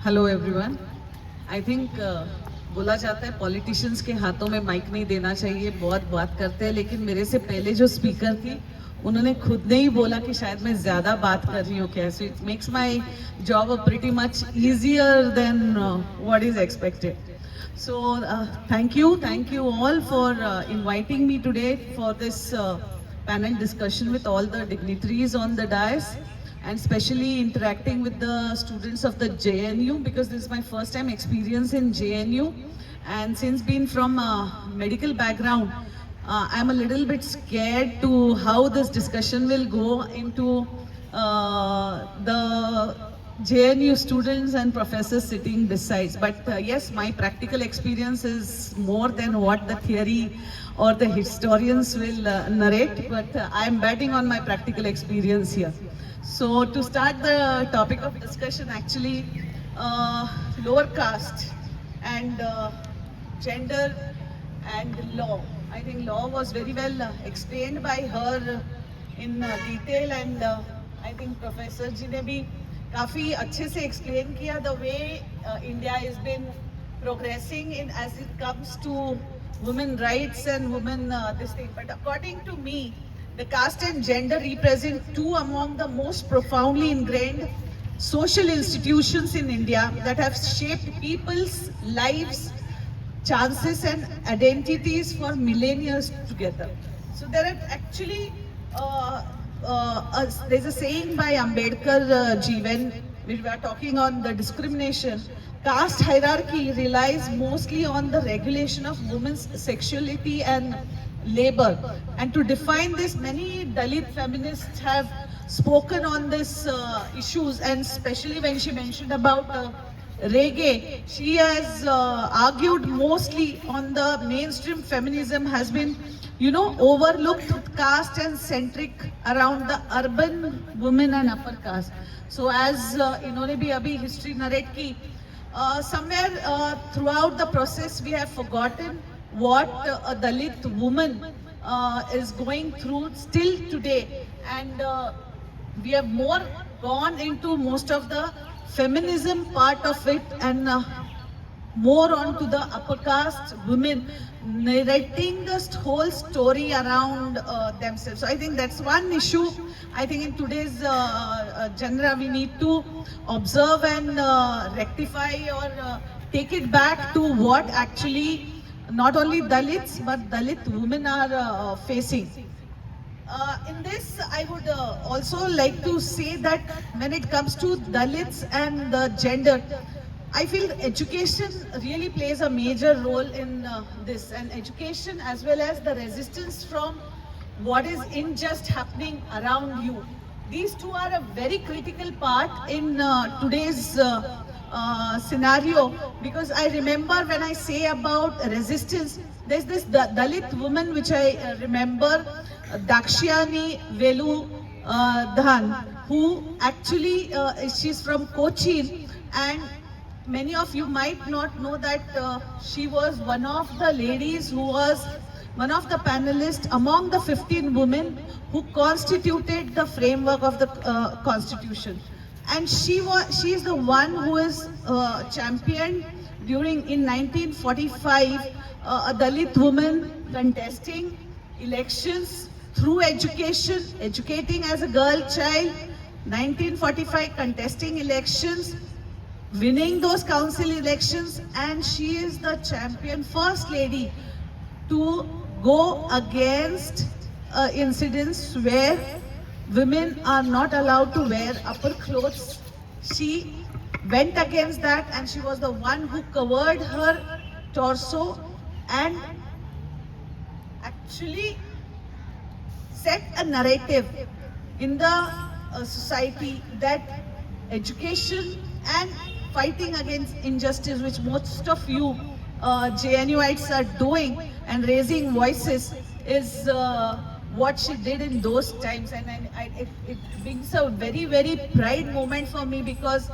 Hello everyone. I think बोला जाता है पॉलिटिशियंस के हाथों में माइक नहीं देना चाहिए, बहुत बात करते हैं, लेकिन मेरे से पहले जो स्पीकर थी उन्होंने खुद ने ही बोला कि शायद मैं ज़्यादा बात कर रही हूँ क्या, so it makes my job pretty much easier than what is expected. So thank you all for inviting me today for this panel discussion with all the dignitaries on the dais, and especially interacting with the students of the JNU, because this is my first time experience in JNU, and since being from a medical background, I'm a little bit scared to how this discussion will go into the JNU students and professors sitting besides. But yes, my practical experience is more than what the theory or the historians will narrate. But I am betting on my practical experience here. So to start the topic of discussion, actually, lower caste and gender and law. I think law was very well explained by her in detail, and I think Professor ji ने भी काफी अच्छे से explain किया the way India has been progressing in as it comes to women rights and women this thing. But according to me, the caste and gender represent two among the most profoundly ingrained social institutions in India that have shaped people's lives, chances and identities for millennia together. So there are actually there's a saying by Ambedkar ji when we were talking on the discrimination. Caste hierarchy relies mostly on the regulation of women's sexuality and labor. And to define this, many Dalit feminists have spoken on this issues, and especially when she mentioned about reggae, she has argued mostly on the mainstream feminism has been, overlooked caste and centric around the urban women and upper caste. So as इन्होंने भी अभी history narrate की, somewhere throughout the process we have forgotten what a Dalit woman is going through still today, and we have more gone into most of the feminism part of it, and more on to the upper caste women narrating the whole story around themselves. So I think that's one issue. I think in today's genre we need to observe and rectify or take it back to what actually not only Dalits but Dalit women are facing. In this, I would also like to say that when it comes to Dalits and the gender, I feel education really plays a major role in this, and education as well as the resistance from what is unjust happening around you. These two are a very critical part in today's scenario, because I remember when I say about resistance, there's this Dalit woman which I remember, Dakshyani Velu Dhan, who actually she's from Cochin, and many of you might not know that she was one of the ladies who was one of the panelists among the 15 women who constituted the framework of the constitution. And she is the one who is championed during in 1945 a Dalit woman contesting elections through education, educating as a girl child, 1945 contesting elections, winning those council elections, and she is the champion first lady to go against incidents where women are not allowed to wear upper clothes. She went against that, and she was the one who covered her torso and actually set a narrative in the society that education and fighting against injustice, which most of you JNUites are doing and raising voices, is what she did in those times. And it brings a very, very pride moment for me, because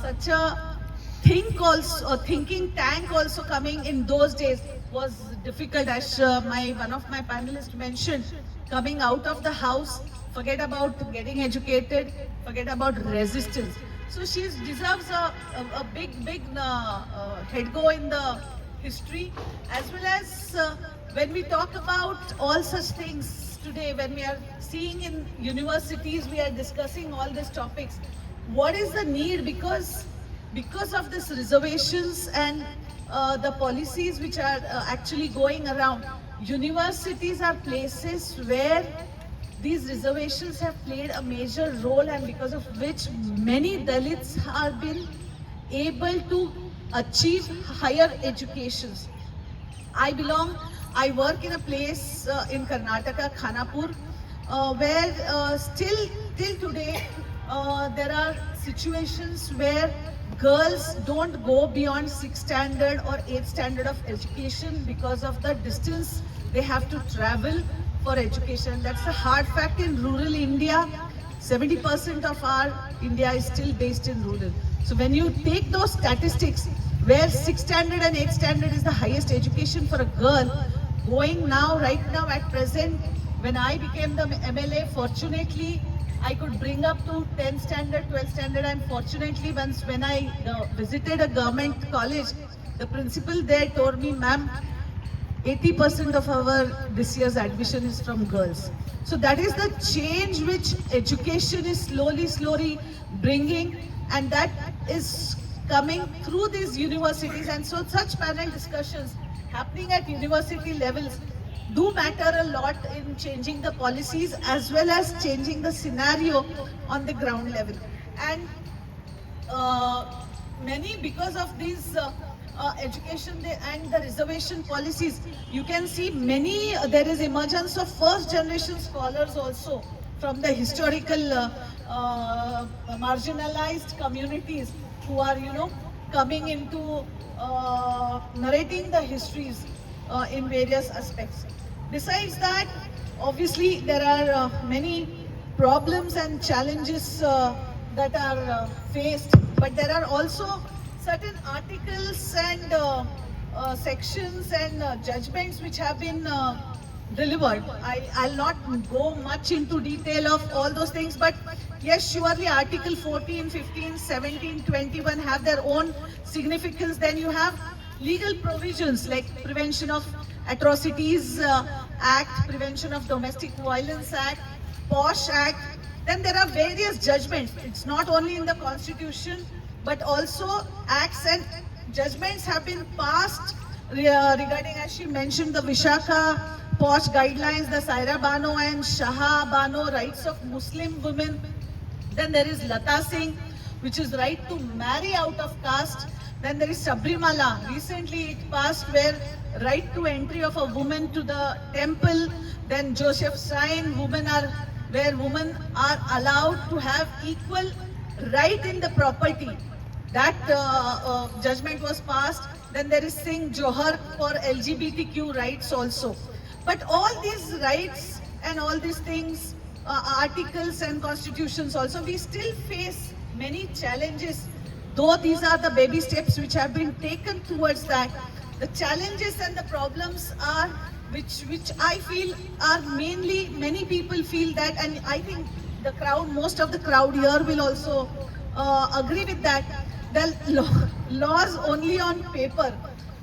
such a thinking tank also coming in those days was difficult. As one of my panelists mentioned, coming out of the house, forget about getting educated, forget about resistance. So she deserves a big head go in the history, as well as when we talk about all such things today, when we are seeing in universities, we are discussing all these topics. What is the need? Because of these reservations and the policies which are actually going around, universities are places where these reservations have played a major role, and because of which many Dalits have been able to achieve higher educations. I belong, I work in a place in Karnataka, Khanapur, where still till today there are situations where girls don't go beyond 6th standard or 8th standard of education because of the distance they have to travel for education. That's a hard fact in rural India. 70% of our India is still based in rural. So when you take those statistics, where 6th standard and 8th standard is the highest education for a girl, going now, right now at present, when I became the MLA, fortunately, I could bring up to 10th standard, 12th standard, and fortunately, once when I visited a government college, the principal there told me, ma'am, 80% of our this year's admission is from girls. So that is the change which education is slowly bringing, and that is coming through these universities. And so such panel discussions happening at university levels do matter a lot in changing the policies as well as changing the scenario on the ground level. And many, because of these education and the reservation policies, you can see many, there is emergence of first generation scholars also from the historical marginalized communities who are, coming into narrating the histories in various aspects. Besides that, obviously there are many problems and challenges that are faced, but there are also certain articles and sections and judgments which have been delivered. I'll not go much into detail of all those things, but yes, surely Article 14, 15, 17, 21 have their own significance. Then you have legal provisions like Prevention of Atrocities Act, Prevention of Domestic Violence Act, POSH Act. Then there are various judgments. It's not only in the Constitution, but also acts and judgments have been passed regarding, as she mentioned, the Vishaka POSH guidelines, the Saira Bano and Shaha Bano rights of Muslim women. Then there is Lata Singh, which is right to marry out of caste. Then there is Sabrimala. Recently it passed, where right to entry of a woman to the temple. Then Joseph Stein, where women are allowed to have equal right in the property. That judgment was passed. Then there is Singh Johar for LGBTQ rights also. But all these rights and all these things, articles and constitutions also, we still face many challenges. Though these are the baby steps which have been taken towards that, the challenges and the problems are, which I feel are mainly, many people feel that, and I think the crowd, most of the crowd here will also agree with that. The laws only on paper,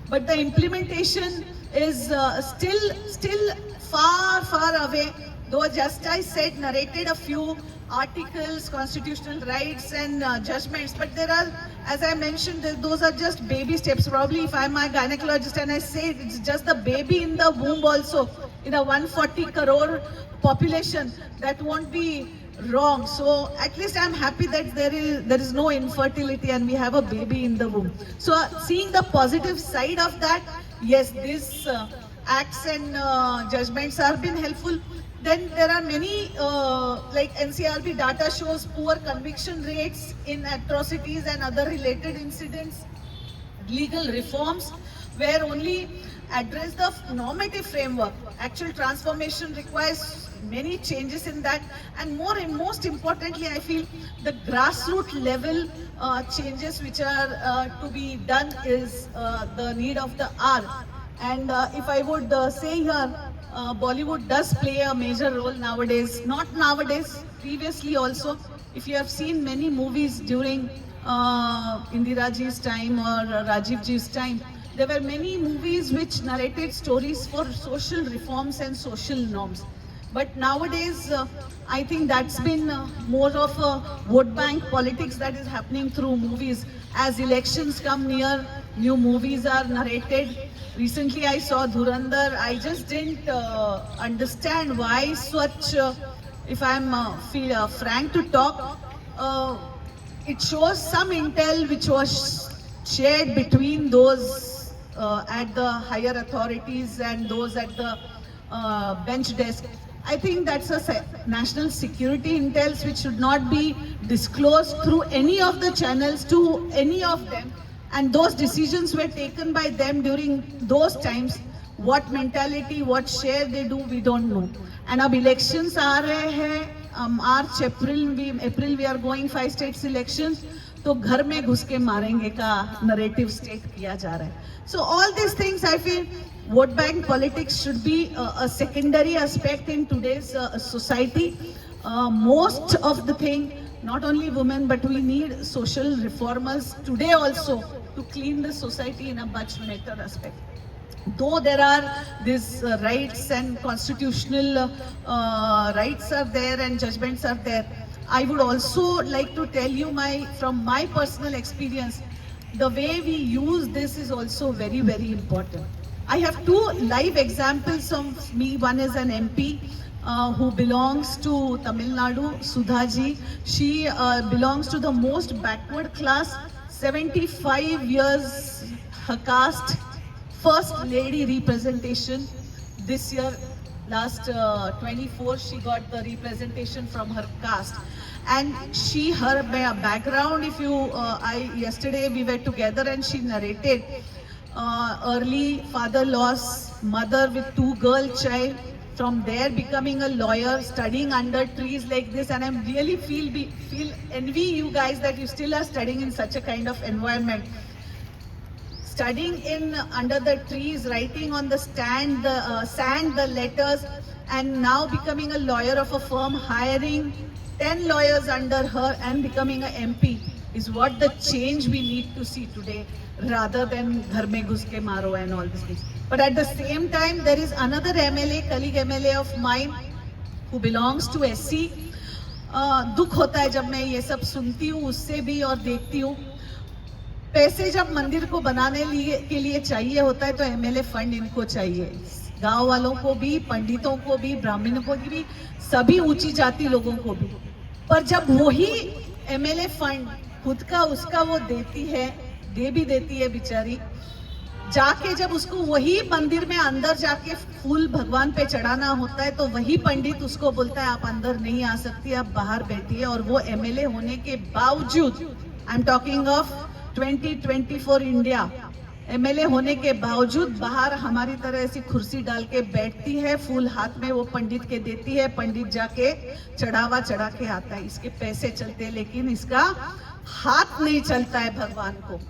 but the implementation is still far away. Though just I said, narrated a few articles, constitutional rights and judgments, but there are, as I mentioned, those are just baby steps. Probably if I'm a gynecologist and I say it's just the baby in the womb also, in a 140 crore population, that won't be wrong. So at least I'm happy that there is no infertility and we have a baby in the womb. So seeing the positive side of that, yes, these acts and judgments have been helpful. Then there are many, like NCRB data shows poor conviction rates in atrocities and other related incidents. Legal reforms where only address the normative framework. Actual transformation requires many changes in that, and most importantly, I feel the grassroots level changes which are to be done is the need of the hour. And if I would say here, Bollywood does play a major role nowadays. Not nowadays, previously also. If you have seen many movies during Indira ji's time or Rajiv ji's time, there were many movies which narrated stories for social reforms and social norms. But nowadays, I think that's been more of a vote bank politics that is happening through movies. As elections come near, new movies are narrated. Recently, I saw Dhurandhar. I just didn't understand why such. If I'm frank to talk, it shows some intel which was shared between those at the higher authorities and those at the bench desk. I think that's a national security intel which should not be disclosed through any of the channels to any of them. And those decisions were taken by them during those times. What mentality, what share they do, we don't know. And अब elections आ रहे हैं, March, April we are going 5 states elections. तो घर में घुस के मारेंगे का नरेटिव स्टेट किया जा रहा है. So all these things I feel vote bank politics should be a secondary aspect in today's society. Most of the thing, not only women, but we need social reformers today also to clean the society in a much better aspect. Though there are these rights and constitutional rights are there and judgments are there, I would also like to tell you from my personal experience, the way we use this is also very, very important. I have 2 live examples of me. One is an MP who belongs to Tamil Nadu, Sudhaji. She belongs to the most backward class, 75 years her caste, first lady representation. This year, last 24, she got the representation from her caste. And her background, if you, yesterday we were together and she narrated early father loss, mother with 2 girl child, from there becoming a lawyer, studying under trees like this. And I really feel envy you guys that you still are studying in such a kind of environment. Studying in under the trees, writing on the sand the letters, and now becoming a lawyer of a firm, hiring 10 lawyers under her and becoming a MP is what the change we need to see today, rather than ghar mein ghus ke maro and all these things. But at the same time, there is another MLA, colleague MLA of mine, who belongs to SC. दुख होता है जब मैं ये सब सुनती हूँ उससे भी और देखती हूँ. पैसे जब मंदिर को बनाने के लिए चाहिए होता है तो MLA फंड इनको चाहिए. गांव वालों को भी, पंडितों को भी, ब्राह्मणों को भी, सभी ऊंची जाति लोगों को भी. पर जब वही MLA फंड खुद का उसका वो देती है, दे भी देती है बेचारी, जाके जब उसको वही मंदिर में अंदर जाके फूल भगवान पे चढ़ाना होता है तो वही पंडित उसको बोलता है आप अंदर नहीं आ सकती, आप बाहर बैठिए. और वो MLA होने के बावजूद, I am talking of 2024 India, MLA होने के बावजूद बाहर हमारी तरह ऐसी कुर्सी डाल के बैठती है, फूल हाथ में वो पंडित के देती है, पंडित जाके चढ़ावा चढ़ा के आता है. इसके पैसे चलते हैं लेकिन इसका हाथ नहीं चलता है भगवान को.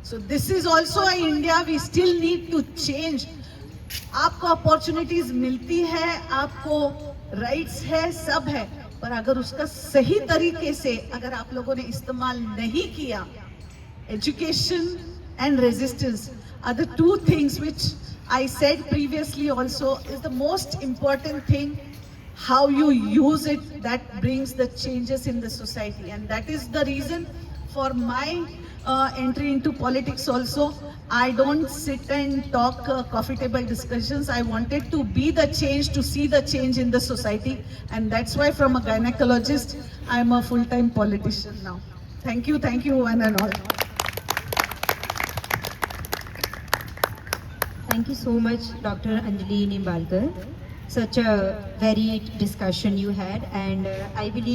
So this is also a India we still need to change. आपको अपॉर्चुनिटीज मिलती है, आपको राइट्स है, सब है, पर अगर उसका सही तरीके से अगर आप लोगों ने इस्तेमाल नहीं किया, education and resistance are the 2 things which I said previously also is the most important thing. How you use it, that brings the changes in the society, and that is the reason for my entry into politics also. I don't sit and talk coffee table discussions. I wanted to be the change, to see the change in the society, and that's why from a gynecologist, I'm a full-time politician now. Thank you one and all. Thank you so much, Dr. Anjali Nimbalkar. Such a varied discussion you had, and I believe